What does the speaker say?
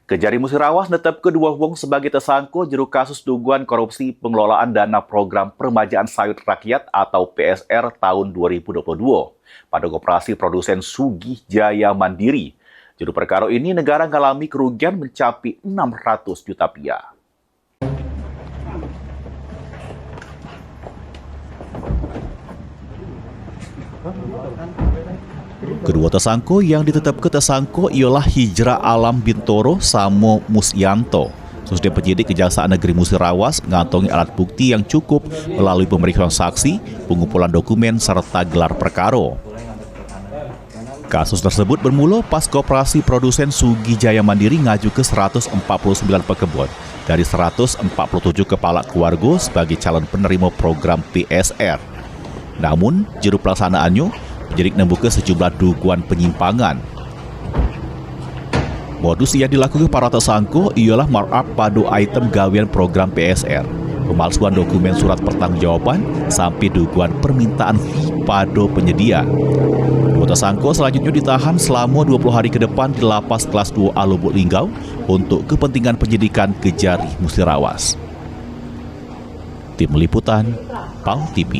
Kejari Musirawas netap kedua wong sebagai tersangka juru kasus dugaan korupsi pengelolaan dana program Permajaan Sawit Rakyat atau PSR tahun 2022 pada koperasi produsen Sugih Jaya Mandiri. Juru perkara ini negara mengalami kerugian mencapai 600 juta rupiah. Kedua tersangka yang ditetapkan tersangka ialah Hijrah Alam Bintoro Samo Musyanto. Sesudah penyidik Kejaksaan Negeri Musirawas mengantongi alat bukti yang cukup melalui pemeriksaan saksi, pengumpulan dokumen, serta gelar perkara. Kasus tersebut bermula pas koperasi produsen Sugih Jaya Mandiri ngaju ke 149 pekebun dari 147 kepala keluarga sebagai calon penerima program PSR. Namun, juru pelaksanaannya penyidik membuka sejumlah dugaan penyimpangan. Modus yang dilakukan para tersangka ialah markup pada item gawean program PSR, pemalsuan dokumen surat pertanggungjawaban, sampai dugaan permintaan fee pada penyedia. Dua tersangka selanjutnya ditahan selama 20 hari ke depan di Lapas Kelas 2A Lubuk Linggau untuk kepentingan penyidikan Kejari Musirawas. Tim Liputan, PAU TV.